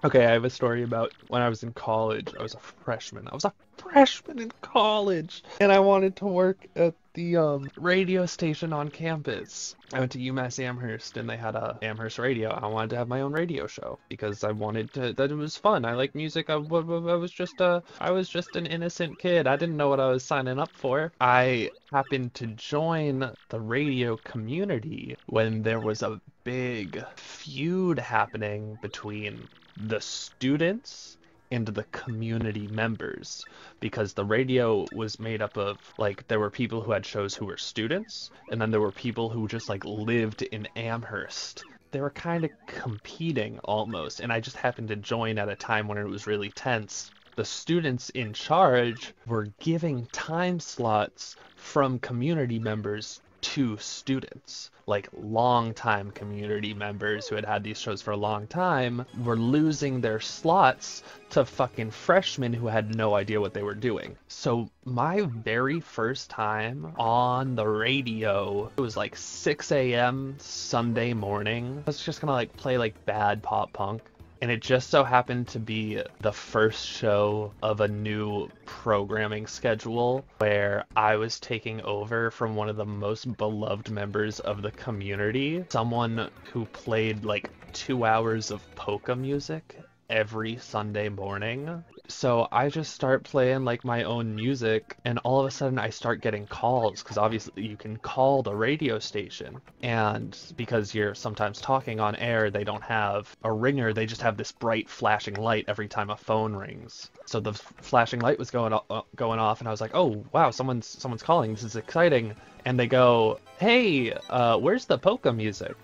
Okay, I have a story about when I was in college. I was a freshman. I was a freshman in college, and I wanted to work at the radio station on campus. I went to UMass Amherst, and they had a Amherst radio. I wanted to have my own radio show because I wanted to. That it was fun. I like music. I was just an innocent kid. I didn't know what I was signing up for. I happened to join the radio community when there was a big feud happening between the students and the community members, because the radio was made up of, like, there were people who had shows who were students, and then there were people who just like lived in Amherst. They were kind of competing almost, and I just happened to join at a time when it was really tense. The students in charge were giving time slots from community members to students. Like, long-time community members who had had these shows for a long time were losing their slots to fucking freshmen who had no idea what they were doing. So my very first time on the radio, it was like 6 a.m. Sunday morning. I was just gonna like play like bad pop punk. And it just so happened to be the first show of a new programming schedule where I was taking over from one of the most beloved members of the community, someone who played like 2 hours of polka music every Sunday morning. So I just start playing like my own music, and all of a sudden I start getting calls, because obviously you can call the radio station, and because you're sometimes talking on air, they don't have a ringer, they just have this bright flashing light every time a phone rings. So the flashing light was going off, and I was like, oh wow, someone's calling, this is exciting. And they go, hey, where's the polka music?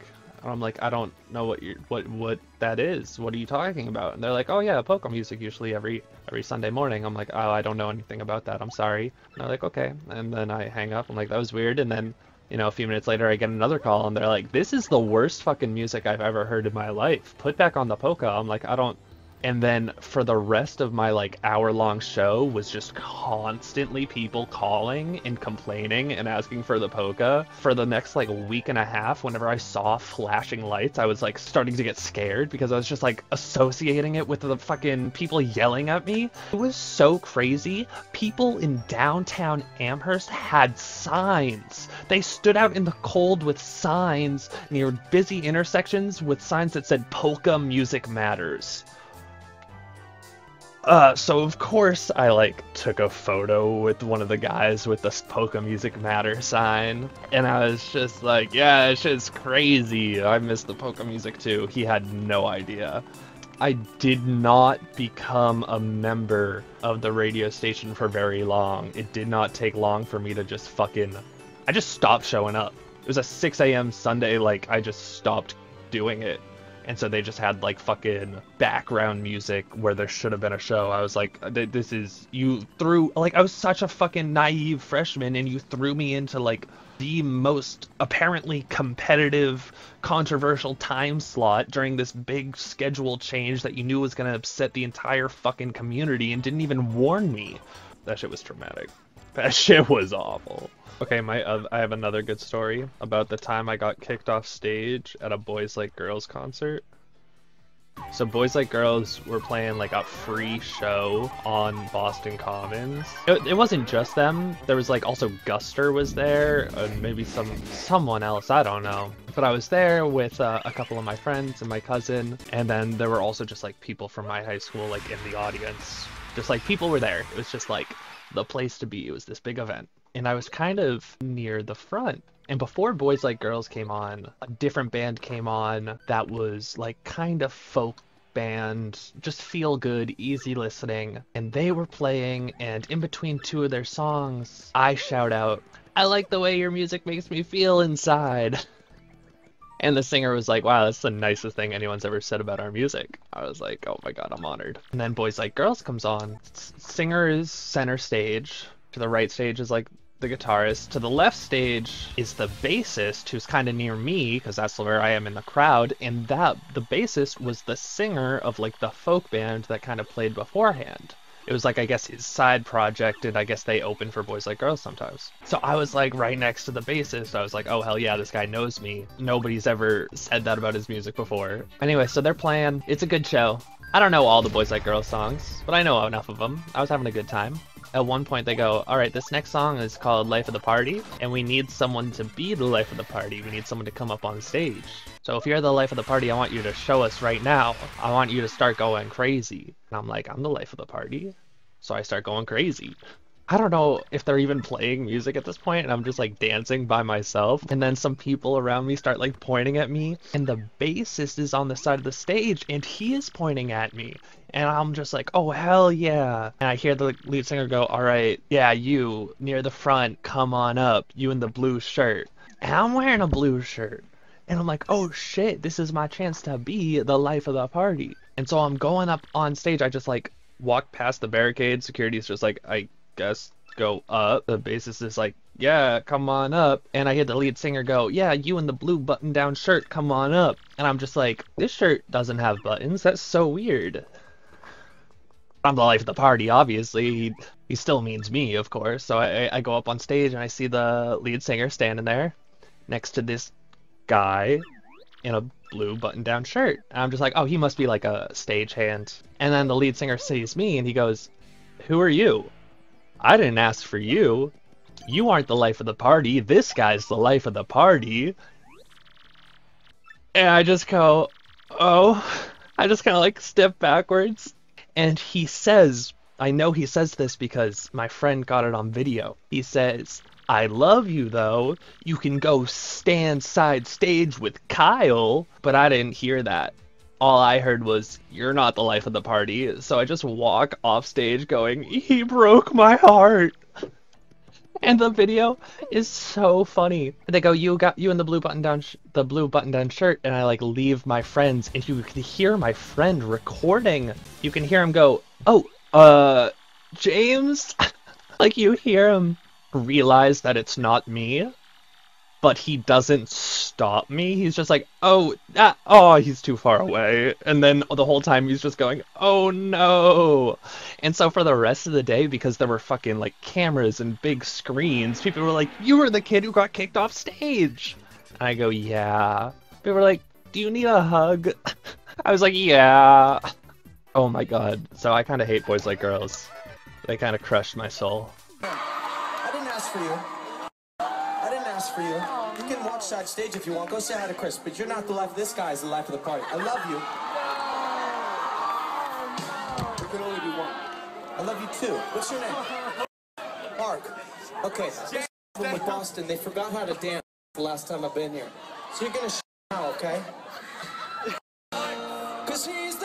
And I'm like, I don't know what that is. What are you talking about? And they're like, oh yeah, polka music usually every Sunday morning. I'm like, oh, I don't know anything about that. I'm sorry. And they're like, okay. And then I hang up. I'm like, that was weird. And then, a few minutes later, I get another call, and they're like, this is the worst fucking music I've ever heard in my life. Put back on the polka. I'm like, I don't. And then for the rest of my like hour-long show was just constantly people calling and complaining and asking for the polka. For the next like week and a half, whenever I saw flashing lights, I was like starting to get scared because I was just like associating it with the fucking people yelling at me. It was so crazy. People in downtown Amherst had signs. They stood out in the cold with signs near busy intersections with signs that said polka music matters. So of course I like took a photo with one of the guys with the polka music matter sign, and I was just like, yeah, that shit's crazy. I miss the polka music too. He had no idea. I did not become a member of the radio station for very long. It did not take long for me to just I just stopped showing up. It was a 6 a.m. Sunday, like I just stopped doing it. And so they just had like fucking background music where there should have been a show. I was like, this is, you threw, like, I was such a fucking naive freshman, and you threw me into like the most apparently competitive, controversial time slot during this big schedule change that you knew was going to upset the entire fucking community, and didn't even warn me. That shit was traumatic. That shit was awful. Okay, I have another good story about the time I got kicked off stage at a Boys Like Girls concert. So Boys Like Girls were playing like a free show on Boston Commons. It wasn't just them. There was like also Guster was there, and maybe someone else, I don't know. But I was there with a couple of my friends and my cousin, and then there were also just like people from my high school like in the audience. Just like people were there. It was just like the place to be. It was this big event. And I was kind of near the front. And before Boys Like Girls came on, a different band came on that was like kind of folk band, just feel good, easy listening. And they were playing, and in between two of their songs, I shout out, I like the way your music makes me feel inside. And the singer was like, wow, that's the nicest thing anyone's ever said about our music. I was like, oh my god, I'm honored. And then Boys Like Girls comes on. Singer is center stage. To the right stage is like the guitarist. To the left stage is the bassist, who's kind of near me because that's where I am in the crowd. And the bassist was the singer of like the folk band that kind of played beforehand. It was like, I guess, his side project, and I guess they open for Boys Like Girls sometimes. So I was like right next to the bassist. I was like, oh hell yeah, this guy knows me. Nobody's ever said that about his music before. Anyway, so they're playing. It's a good show. I don't know all the Boys Like Girls songs, but I know enough of them. I was having a good time. At one point they go, alright, this next song is called Life of the Party, and we need someone to be the life of the party. We need someone to come up on stage. So if you're the life of the party, I want you to show us right now. I want you to start going crazy. And I'm like, I'm the life of the party. So I start going crazy. I don't know if they're even playing music at this point, and I'm just like dancing by myself. And then some people around me start like pointing at me, and the bassist is on the side of the stage, and he is pointing at me. And I'm just like, oh, hell yeah. And I hear the lead singer go, all right, yeah, you near the front, come on up, you in the blue shirt. And I'm wearing a blue shirt. And I'm like, oh shit, this is my chance to be the life of the party. And so I'm going up on stage. I just like walk past the barricade. Security's just like, I guess go up. The bassist is like, yeah, come on up. And I hear the lead singer go, yeah, you in the blue button down shirt, come on up. And I'm just like, this shirt doesn't have buttons. That's so weird. I'm the life of the party, obviously. He still means me, of course. So I go up on stage and I see the lead singer standing there next to this guy in a blue button down shirt. And I'm just like, oh, he must be like a stagehand. And then the lead singer sees me and he goes, who are you? I didn't ask for you. You aren't the life of the party. This guy's the life of the party. And I just go, oh. I just kind of like step backwards. And he says, I know he says this because my friend got it on video. He says, I love you though. You can go stand side stage with Kyle. But I didn't hear that. All I heard was, you're not the life of the party. So I just walk off stage going, he broke my heart. And the video is so funny. They go, you in the blue button down shirt, and I like leave my friends, and you can hear my friend recording. You can hear him go, oh, James? Like you hear him realize that it's not me, but he doesn't stop me. He's just like, oh, he's too far away. And then the whole time he's just going, oh no. And so for the rest of the day, because there were fucking like cameras and big screens, people were like, you were the kid who got kicked off stage. And I go, yeah. People were like, do you need a hug? I was like, yeah. Oh my god. So I kind of hate Boys Like Girls. They kind of crushed my soul. I didn't ask for you. I didn't ask for you. You can watch side stage if you want. Go say hi to Chris, but you're not the life. This guy is the life of the party. I love you. There can only be one. I love you too. What's your name? Mark. Okay. This from Boston. They forgot how to dance the last time I've been here. So you're gonna now, okay? 'Cause he's the